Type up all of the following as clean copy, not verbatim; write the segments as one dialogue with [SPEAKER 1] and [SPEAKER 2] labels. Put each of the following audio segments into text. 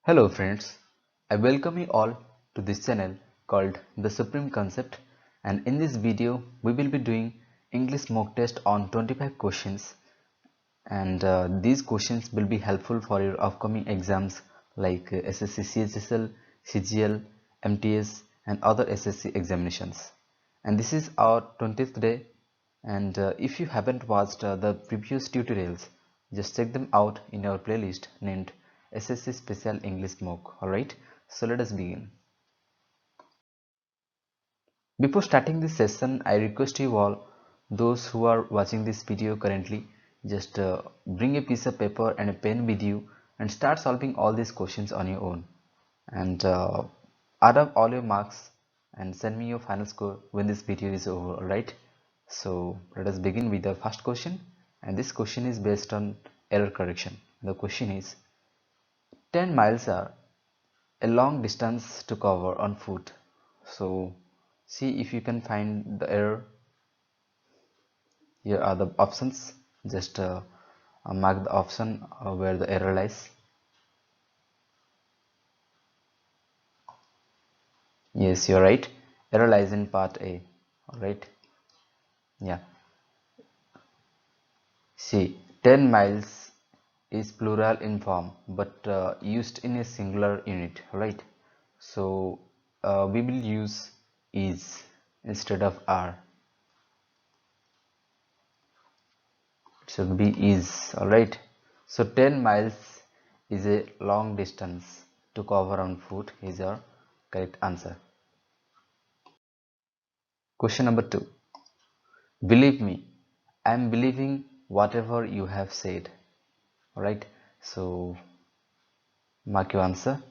[SPEAKER 1] Hello friends, I welcome you all to this channel called The Supreme Concept, and in this video we will be doing English mock test on 25 questions, and these questions will be helpful for your upcoming exams like SSC CHSL, CGL, MTS and other SSC examinations. And this is our 20th day, and if you haven't watched the previous tutorials, just check them out in our playlist named SSC Special English Mock. Alright, so let us begin. Before starting this session, I request you all, those who are watching this video currently, just bring a piece of paper and a pen with you and start solving all these questions on your own, and add up all your marks and send me your final score when this video is over. Alright, so let us begin with the first question, and this question is based on error correction. The question is, 10 miles are a long distance to cover on foot. So see if you can find the error. Here are the options. Just mark the option where the error lies. Yes, you're right. Error lies in part A. Alright. Yeah. See, 10 miles is plural in form but used in a singular unit. Right. So we will use is instead of are. Should be is. Alright, so 10 miles is a long distance to cover on foot is your correct answer. Question number 2, believe me, I am believing whatever you have said. Alright, so mark your answer.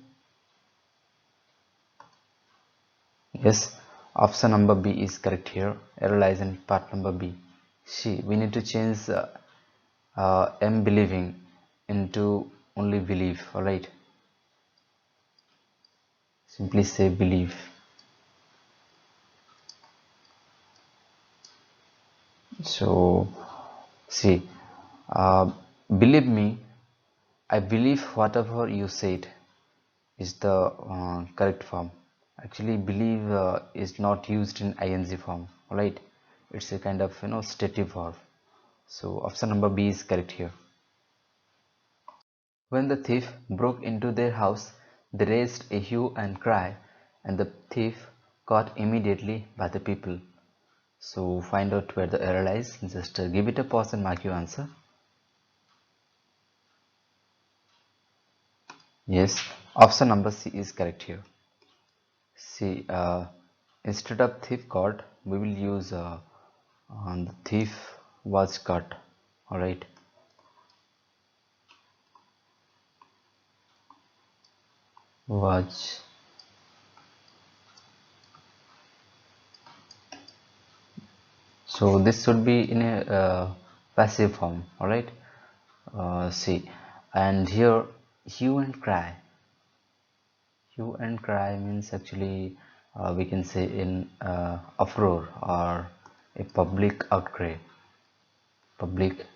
[SPEAKER 1] Yes, option number B is correct here. Error lies in part number B. See, we need to change am believing into only believe. Alright, simply say believe. So see, believe me, I believe whatever you said is the correct form. Actually, believe is not used in ing form. Right, it's a kind of stative verb. So option number B is correct here. When the thief broke into their house, they raised a hue and cry, and the thief caught immediately by the people. So find out where the error lies. Just give it a pause and mark your answer. Yes, option number C is correct here. See, instead of thief caught, we will use the thief was caught. Alright, was. So this should be in a passive form. Alright, see, and here hue and cry. Hue and cry means actually we can say in uproar or a public outcry. Public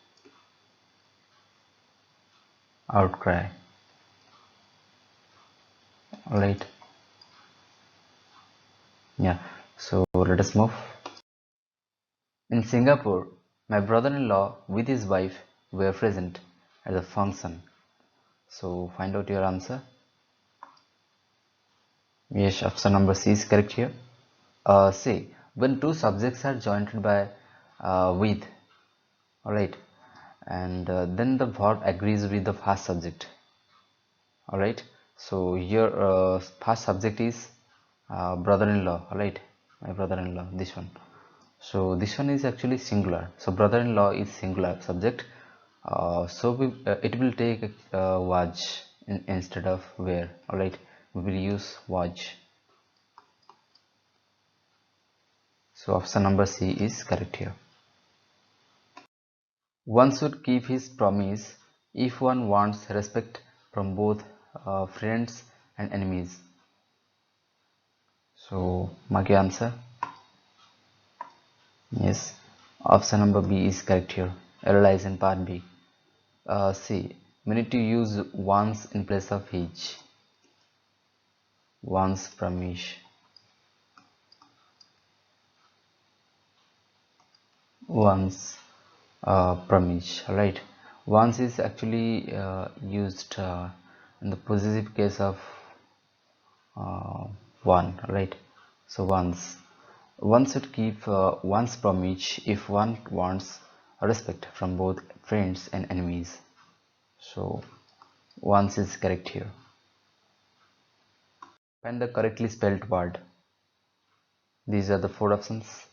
[SPEAKER 1] outcry. Alright, yeah. So let us move. In Singapore, my brother-in-law with his wife were present at the function. So find out your answer. Yes, option number C is correct here. See, when two subjects are joined by with, alright, and then the verb agrees with the first subject. Alright, so here first subject is brother-in-law. Alright, my brother-in-law, this one. So this one is actually singular. So brother-in-law is singular subject. So it will take was instead of where. Alright, we will use was. So option number C is correct here. One should keep his promise if one wants respect from both friends and enemies. So mark your answer. Yes, option number B is correct here. Error lies in part B. C, we need to use once in place of each. once promise. Once promise, right? Once is actually used in the possessive case of uh, one, right? So one should keep one's promise if one wants respect from both friends and enemies. So once is correct here. Find the correctly spelled word. These are the four options.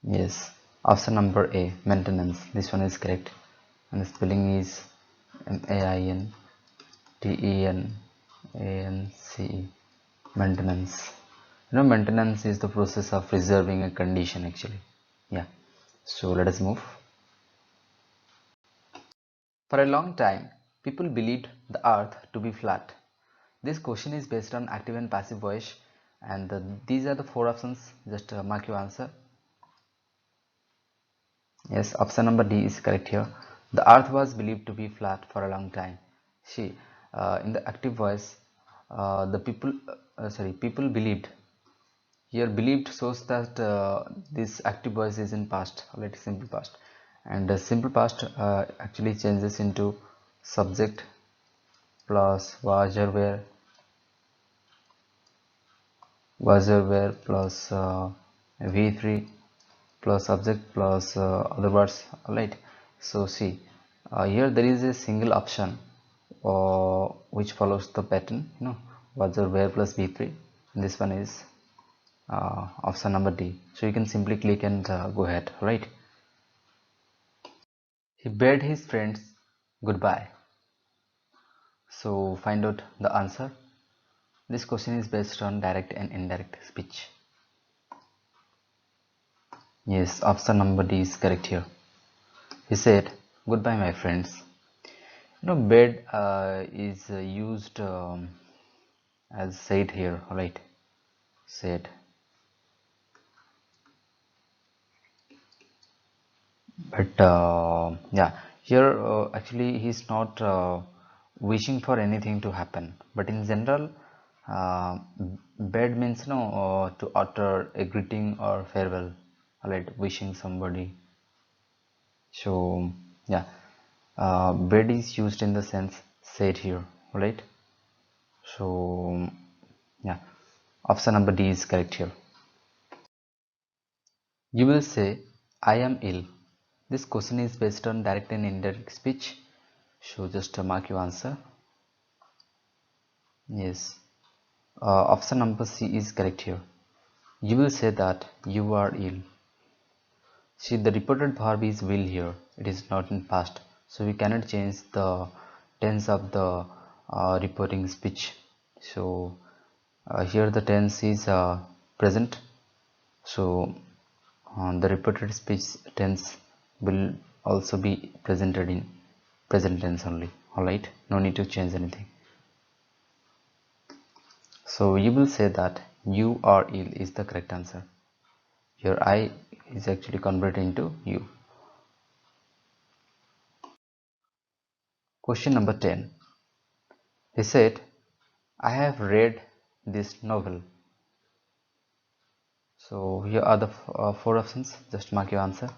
[SPEAKER 1] Yes, option number A, maintenance. This one is correct, and the spelling is maintenance. Maintenance. Maintenance is the process of preserving a condition actually. Yeah. So let us move. For a long time, people believed the earth to be flat. This question is based on active and passive voice, and these are the four options. Just mark your answer. Yes, option number D is correct here. The earth was believed to be flat for a long time. See, in the active voice, the people believed. Here believed shows that this active voice is in past, let simple past, and simple past actually changes into subject plus was or were plus v3 plus subject plus other words, right? So see, here there is a single option which follows the pattern, was or were plus v3. This one is option number D. So you can simply click and go ahead, right? He bade his friends goodbye. So find out the answer. This question is based on direct and indirect speech. Yes, option number D is correct here. He said, "Goodbye, my friends." Bed is used as said here, right? Said. But yeah, here actually he's not wishing for anything to happen. But in general, uh, bed means to utter a greeting or farewell, right? Wishing somebody. So yeah, bed is used in the sense said here, right? So yeah, option number D is correct here. You will say, "I am ill." This question is based on direct and indirect speech. So just mark your answer. Yes. Option number C is correct here. You will say that you are ill. See, the reported verb is will here. It is not in past. So we cannot change the tense of the reporting speech. So here the tense is present. So the reported speech tense will also be presented in present tense only. Alright, no need to change anything. So you will say that you are ill is the correct answer. Your I is actually converted into you. Question number 10. He said, "I have read this novel." So here are the four options. Just mark your answer.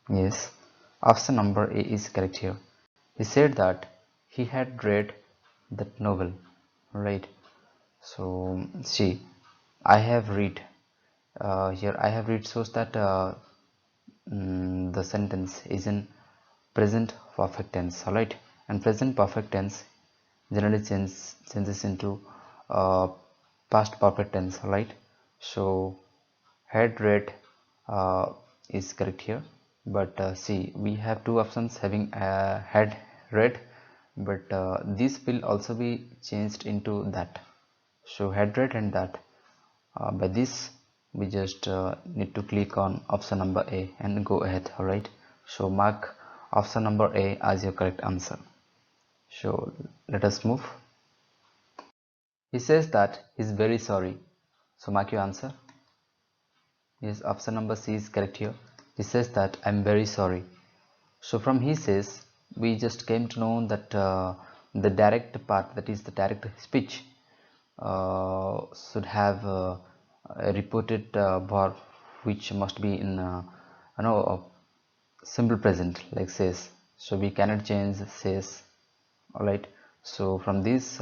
[SPEAKER 1] Yes. Option number A is correct here. He said that he had read that novel. Right. So see, I have read. Here I have read shows that the sentence is in present perfect tense, alright, and present perfect tense generally changes into uh, past perfect tense, alright. So had read is correct here, but see, we have two options having had read, but this will also be changed into that. So had read and that. By this we just need to click on option number A and go ahead, alright. So mark option number A as your correct answer. So let us move. He says that he's very sorry. So mark your answer. Yes, option number C is correct here. He says that I'm very sorry. So from he says, we just came to know that the direct part, that is the direct speech, should have a reported verb which must be in a simple present like says. So we cannot change says. Alright, so from this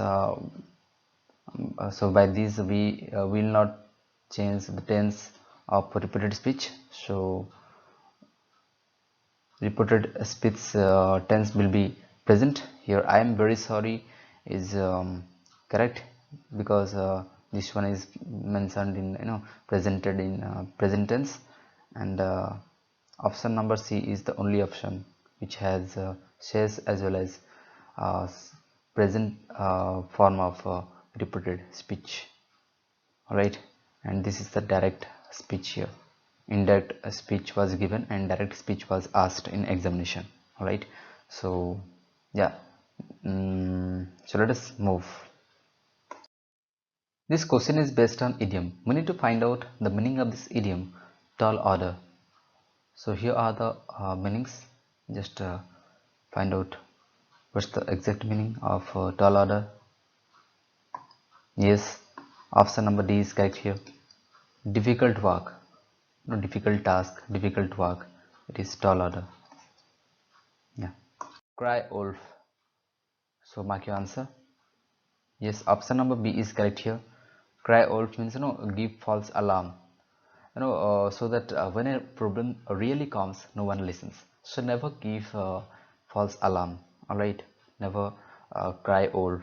[SPEAKER 1] so by this we will not change the tense of repeated speech. So reported speech tense will be present. Here I am very sorry is correct, because this one is mentioned in presented in present tense, and option number C is the only option which has says as well as present form of repeated speech. Alright, and this is the direct speech here. Indirect speech was given and direct speech was asked in examination. Alright, so yeah, so let us move. This question is based on idiom. We need to find out the meaning of this idiom, tall order. So here are the meanings. Just find out what's the exact meaning of tall order. Yes, option number D is correct here. Difficult work, no, difficult task, difficult work, it is tall order. Yeah. Cry wolf, so mark your answer. Yes, option number B is correct here. Cry wolf means give false alarm, so that when a problem really comes, no one listens. So never give false alarm. All right, never cry wolf.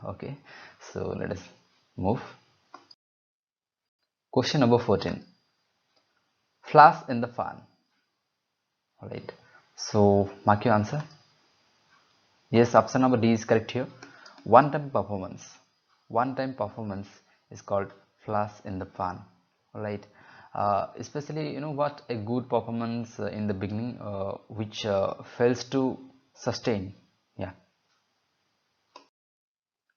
[SPEAKER 1] Okay, so let us move. Question number 14. Flash in the fan. All right, so mark your answer. Yes, option number D is correct here. One-time performance. One-time performance is called flash in the pan. Alright. Especially, what a good performance in the beginning, which fails to sustain. Yeah.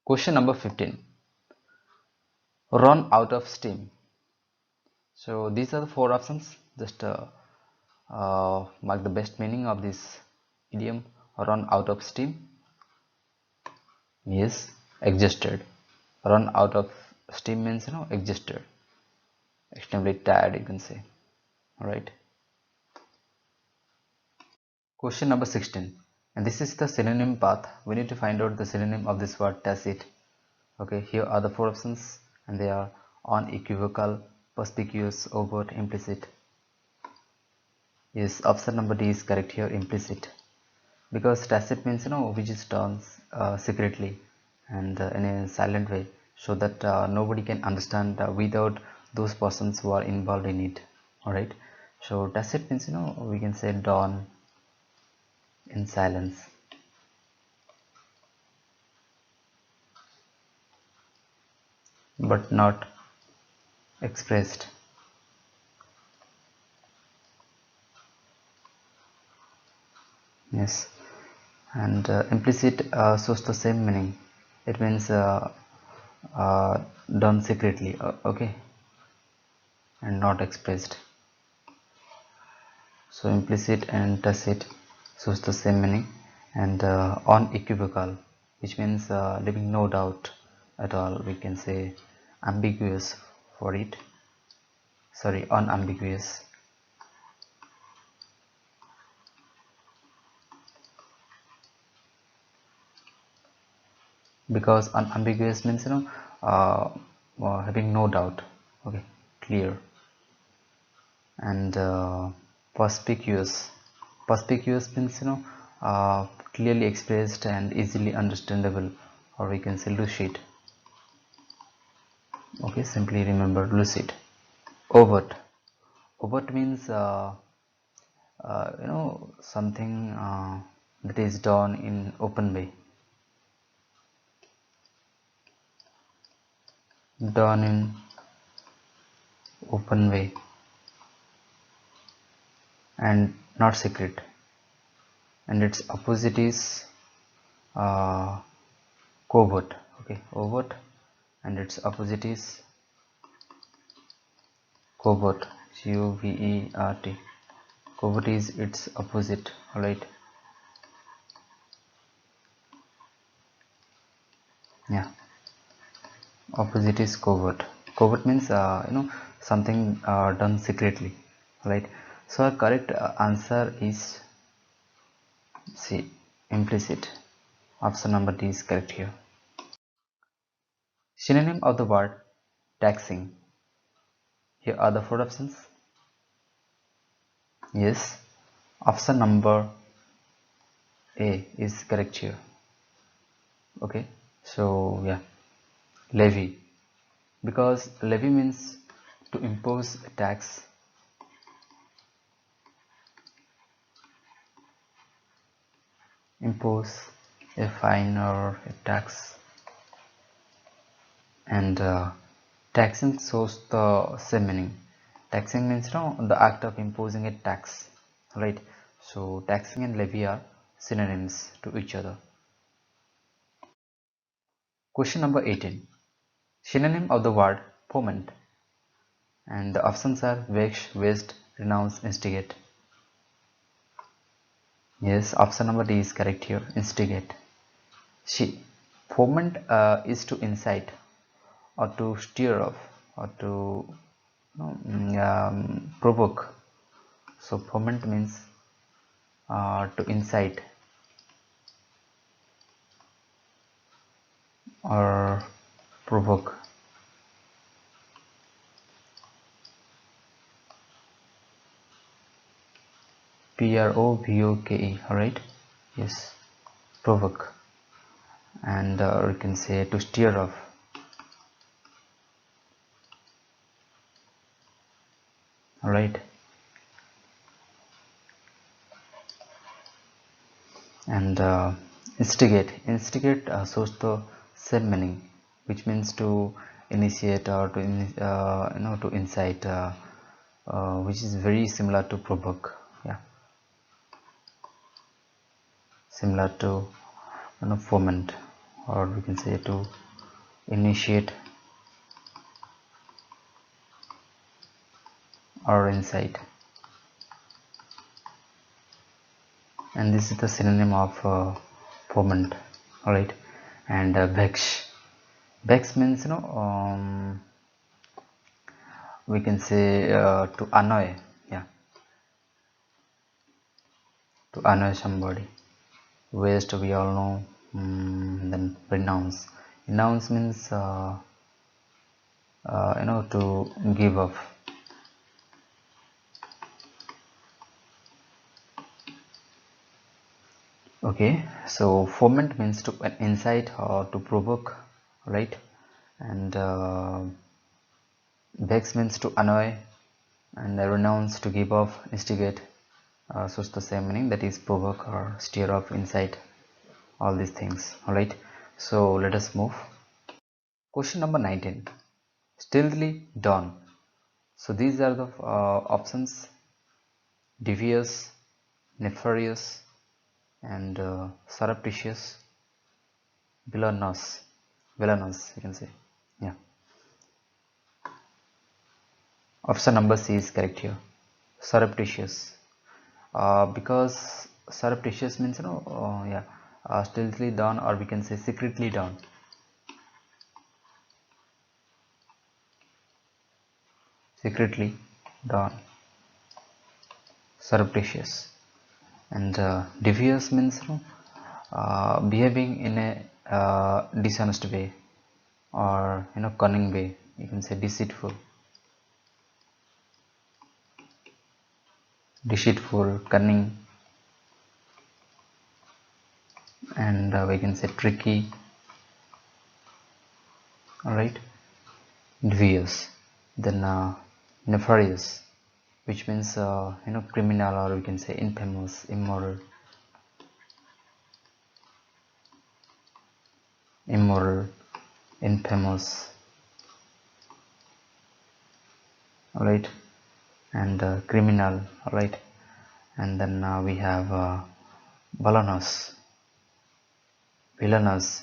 [SPEAKER 1] Question number 15. Run out of steam. So these are the four options. Just mark the best meaning of this idiom. Run out of steam. Yes, exhausted. Run out of steam means exhausted, extremely tired, you can say. All right. Question number 16, and this is the synonym path. We need to find out the synonym of this word tacit. Okay, here are the four options, and they are unequivocal, perspicuous, overt, implicit. Yes, option number D is correct here, implicit, because tacit means which is done secretly and in a silent way, so that nobody can understand without those persons who are involved in it. All right, so tacit means we can say done in silence. But not expressed. Yes, and implicit shows the same meaning. It means uh, done secretly, okay, and not expressed. So implicit and tacit shows the same meaning, and unequivocal, which means leaving no doubt at all. We can say ambiguous for it. Sorry, unambiguous. Because unambiguous means uh, having no doubt. Okay, clear. And perspicuous. Perspicuous means clearly expressed and easily understandable, or we can say lucid. Okay, simply remember lucid. Overt. Overt means something that is done in open way. Done in open way and not secret. And its opposite is uh, covert. Okay, overt, and its opposite is covert. covert. Covert is its opposite. Alright. Yeah, opposite is covert. Covert means something done secretly, right? So our correct answer is C, implicit. Option number D is correct here. Synonym of the word taxing. Here are the four options. Yes, option number A is correct here. Okay, so yeah, levy, because levy means to impose a tax, impose a fine or a tax, and taxing shows the same meaning. Taxing means the act of imposing a tax, right? So taxing and levy are synonyms to each other. Question number 18. Synonym of the word foment, and the options are vex, waste, renounce, instigate. Yes, option number D is correct here, instigate. See, foment is to incite or to stir up or to provoke. So foment means to incite or provoke. Provoke, alright? Yes, provoke. And we can say to stir up. Alright? And instigate shows the same meaning, which means to initiate or to to incite, which is very similar to provoke. Yeah, similar to foment, or we can say to initiate or incite. And this is the synonym of foment. All right. And vex means we can say to annoy. Yeah, to annoy somebody. Waste we all know. Then renounce means to give up. Okay, so foment means to incite or to provoke, right? And vex means to annoy, and renounce to give up, instigate. So it's the same meaning, that is provoke or stir up, incite, all these things. All right, so let us move. Question number 19. Stealthily done. So these are the options: devious, nefarious, and surreptitious, villainous, you can say. Yeah, option number C is correct here, surreptitious. Because surreptitious means yeah, stealthily done, or we can say secretly done. Secretly done, surreptitious. And devious means behaving in a dishonest way, or cunning way, you can say deceitful, cunning, and we can say tricky. All right, devious. Then nefarious, which means criminal, or we can say infamous, immoral, infamous. All right, and criminal. All right, and then we have villainous.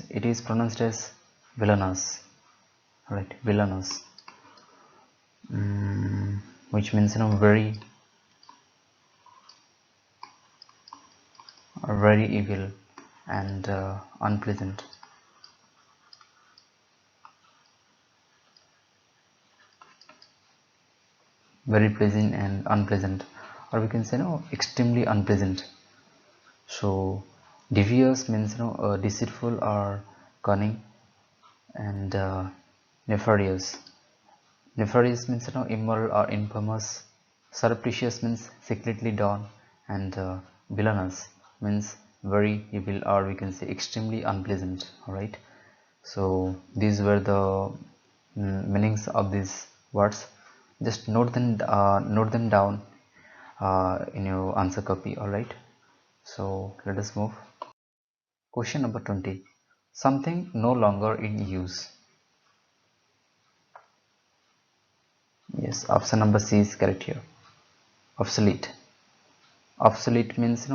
[SPEAKER 1] It is pronounced as villainous. All right, villainous, which means very evil and unpleasant. very pleasant and unpleasant, or we can say no, extremely unpleasant. So devious means deceitful or cunning, and nefarious. Nefarious means immoral or infamous. Surreptitious means secretly done, and villainous means very evil, or we can say extremely unpleasant. All right. So these were the meanings of these words. Just note them down in your answer copy. All right. So let us move. Question number 20. Something no longer in use. Yes, option number C is correct here. Obsolete. Obsolete means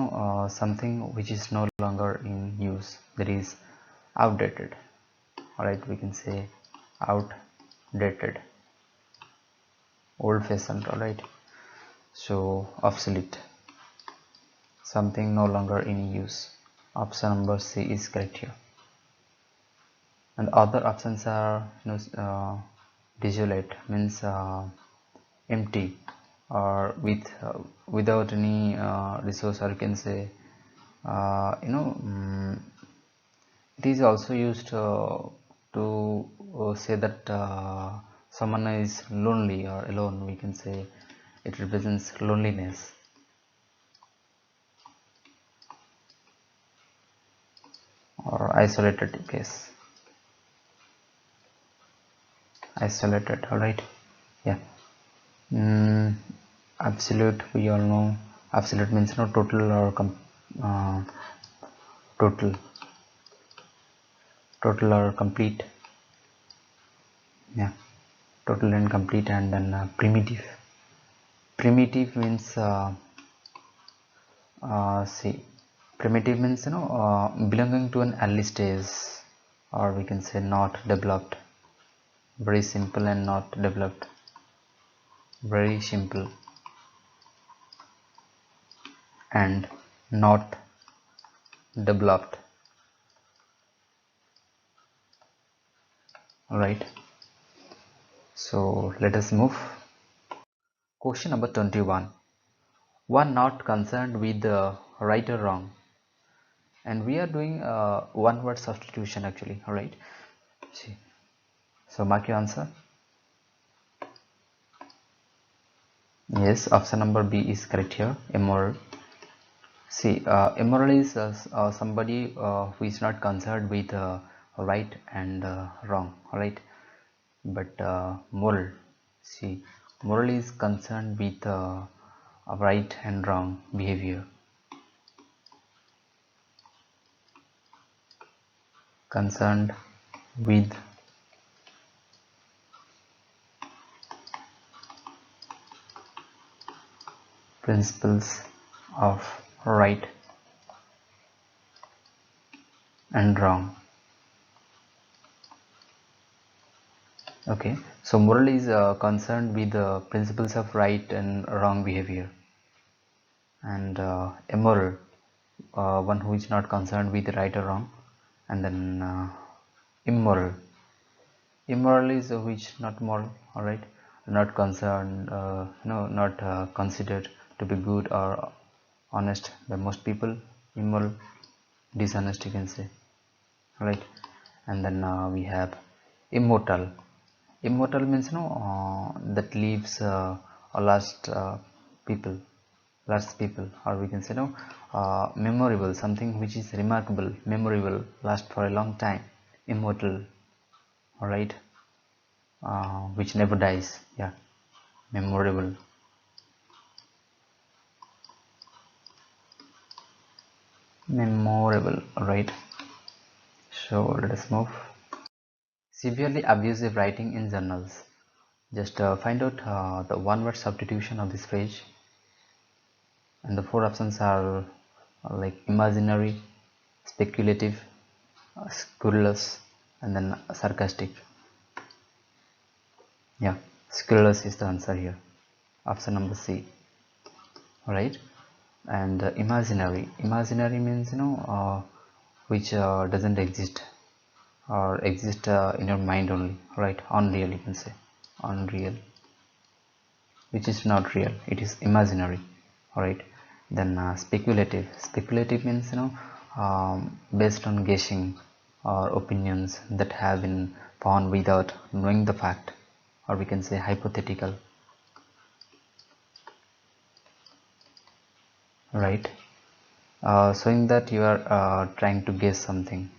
[SPEAKER 1] something which is no longer in use, that is outdated. All right, we can say outdated, old-fashioned. All right, so obsolete, something no longer in use. Option number C is correct here. And other options are desolate means empty, or without any resource, or you can say it is also used to say that someone is lonely or alone. We can say it represents loneliness. Or isolated case. Isolated. All right. Yeah. Absolute. We all know absolute means total or uh, total, total or complete. Yeah. Total and complete. And then primitive. Primitive means see, primitive means belonging to an early stage, or we can say not developed. Very simple and not developed. Very simple and not developed. All right. So let us move. Question number 21. One not concerned with the right or wrong, and we are doing one word substitution actually. All right. See. So mark your answer. Yes, option number B is correct here. Immoral. See, immoral is somebody who is not concerned with right and wrong. All right. But moral, see, moral is concerned with right and wrong behavior, concerned with principles of right and wrong. Okay, so moral is concerned with the principles of right and wrong behavior, and immoral, one who is not concerned with right or wrong, and then immoral. Immoral is which not moral. All right, not concerned, not considered to be good or honest by most people. Immoral, dishonest, you can say. All right. And then we have immortal. Immortal means that leaves last people, last people, or we can say memorable, something which is remarkable, memorable, last for a long time. Immortal. All right. Which never dies. Yeah, memorable. Memorable. All right. So let us move. Severely abusive writing in journals. Just find out the one word substitution of this phrase, and the four options are like imaginary, speculative, scurrilous, and then sarcastic. Yeah, scurrilous is the answer here. Option number C. All right. And imaginary. Imaginary means which doesn't exist, or exist in your mind only. Right. Unreal, you can say. Unreal. which is not real, it is imaginary. All right. Then speculative means based on guessing or opinions that have been found without knowing the fact, or we can say hypothetical. Right. Showing that you are trying to guess something.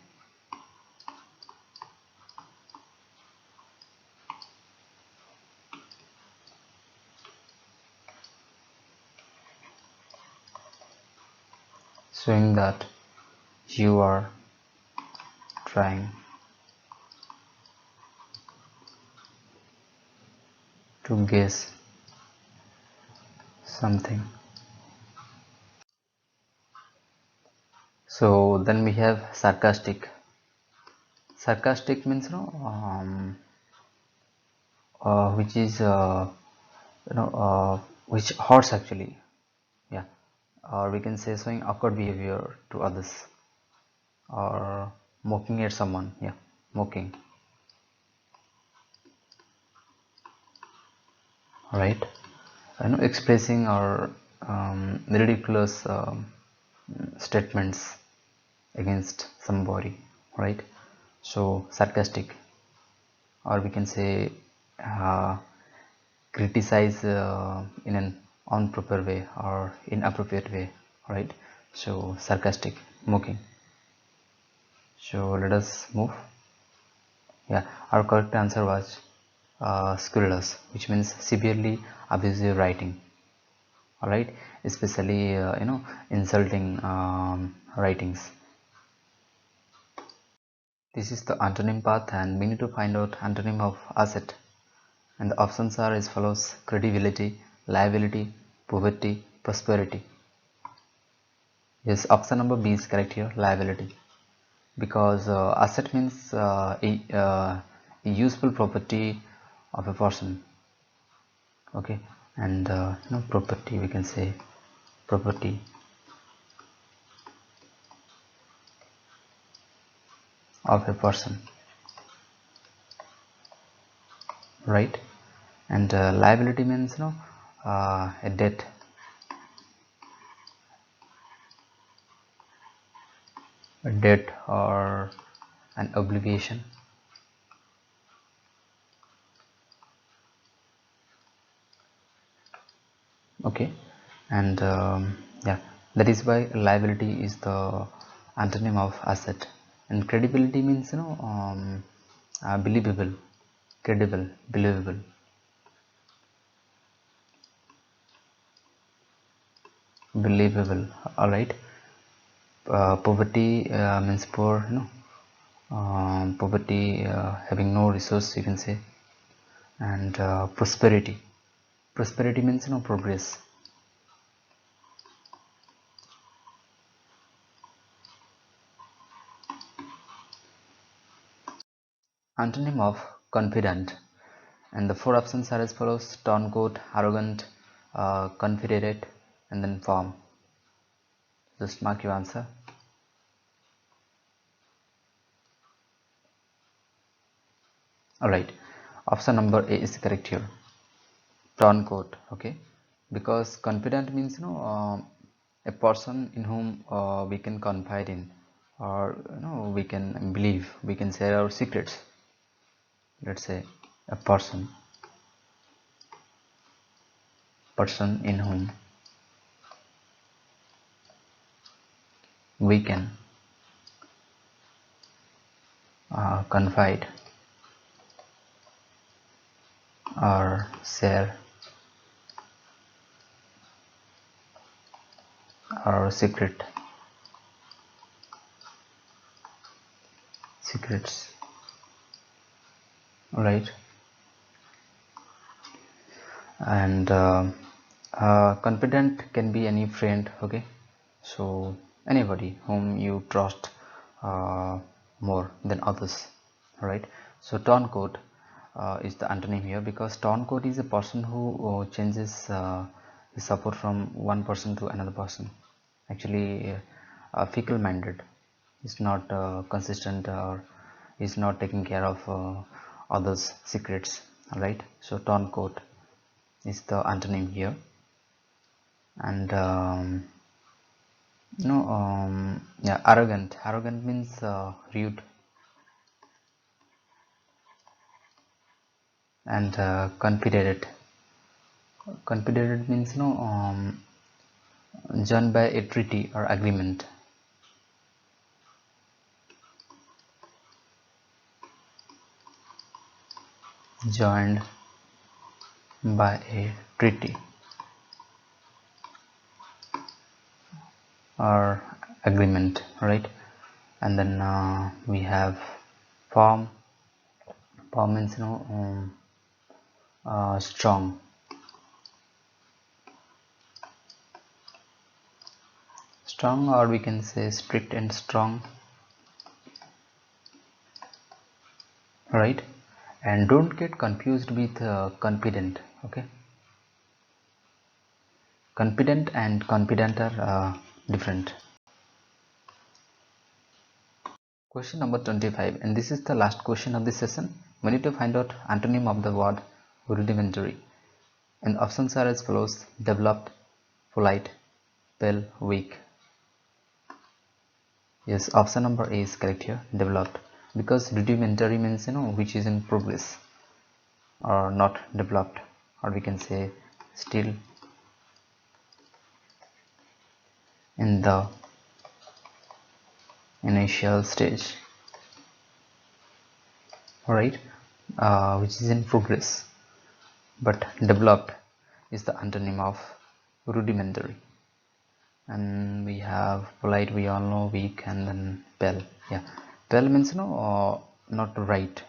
[SPEAKER 1] Showing that you are trying to guess something. So then we have sarcastic. Sarcastic means which is which hurts actually. Yeah. Or we can say showing awkward behavior to others, or mocking at someone. Yeah, mocking. Right. Expressing or ridiculous statements against somebody. Right. So sarcastic, or we can say uh, criticize in an improper way or inappropriate way. Right. So sarcastic, mocking. So let us move. Yeah, our correct answer was scurrilous, which means severely abusive writing. All right, especially insulting writings. This is the antonym path, and we need to find out antonym of asset. And the options are as follows: credibility, liability, poverty, prosperity. Yes, option number B is correct here, liability, because asset means a useful property of a person. Okay, and property, we can say property of a person, right? And liability means a debt or an obligation. Okay, and yeah, that is why liability is the antonym of asset. And credibility means believable, credible, believable. Believable. All right. Poverty means poor, poverty, having no resource, you can say. And prosperity means progress. Antonym of confident, and the four options are as follows: turncoat, arrogant, confederate, and then firm. Just mark your answer. All right, option number A is correct here, turncoat. Okay, because confident means a person in whom we can confide in, or we can believe, we can share our secrets. Let's say a person in whom we can confide or share our secrets. Right. And confident can be any friend. Okay, so anybody whom you trust more than others. Right. So turncoat is the antonym here, because turncoat is a person who changes his support from one person to another person. Actually fickle minded, is not consistent, or is not taking care of others secrets. Right. So turncoat is the antonym here. And yeah, arrogant means rude. And confident means joined by a treaty or agreement. Joined by a treaty or agreement, right? And then we have form means strong. Strong, or we can say strict and strong, right? And don't get confused with confident. Okay, confident and confident are different. Question number 25, and this is the last question of this session. We need to find out antonym of the word rudimentary, and options are as follows: developed, polite, pale, weak. Yes, option number A is correct here, developed, because rudimentary means which is in progress or not developed, or we can say still in the initial stage, right? Which is in progress. But developed is the antonym of rudimentary. And we have polite, we all know, weak, and then pale. Yeah, pale means not right,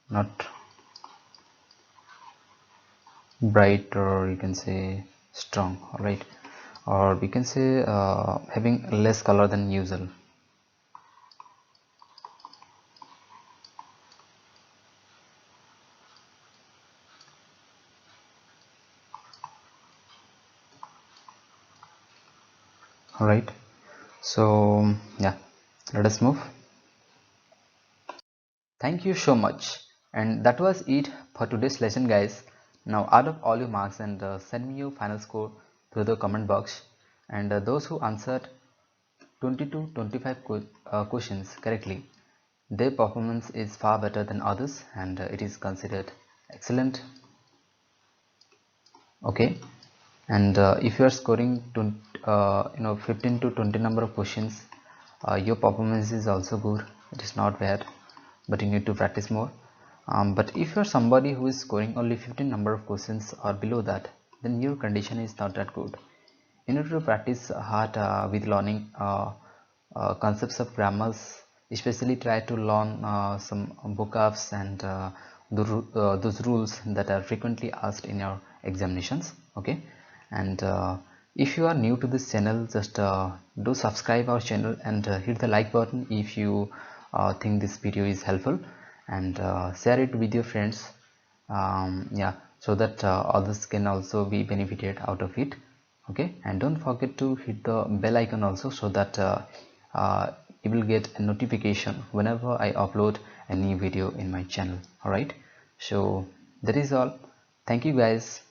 [SPEAKER 1] not bright, or you can say strong, right? Or we can say having less color than usual. All right, so yeah, let us move. Thank you so much, and that was it for today's lesson, guys. Now add up all your marks and send me your final score through the comment box. And those who answered 20 to 25 questions correctly, their performance is far better than others, and it is considered excellent. Okay, and if you are scoring 15 to 20 number of questions, your performance is also good. It is not bad, but you need to practice more. But if you are somebody who is scoring only 15 number of questions or below that, then your condition is not that good. You need to practice hard with learning concepts of grammars, especially try to learn some vocabs and those rules that are frequently asked in your examinations. Okay, and if you are new to this channel, just do subscribe our channel and hit the like button if you think this video is helpful, and share it with your friends, yeah, so that others can also be benefited out of it. Okay, and don't forget to hit the bell icon also, so that you will get a notification whenever I upload a new video in my channel. All right, so that is all. Thank you, guys.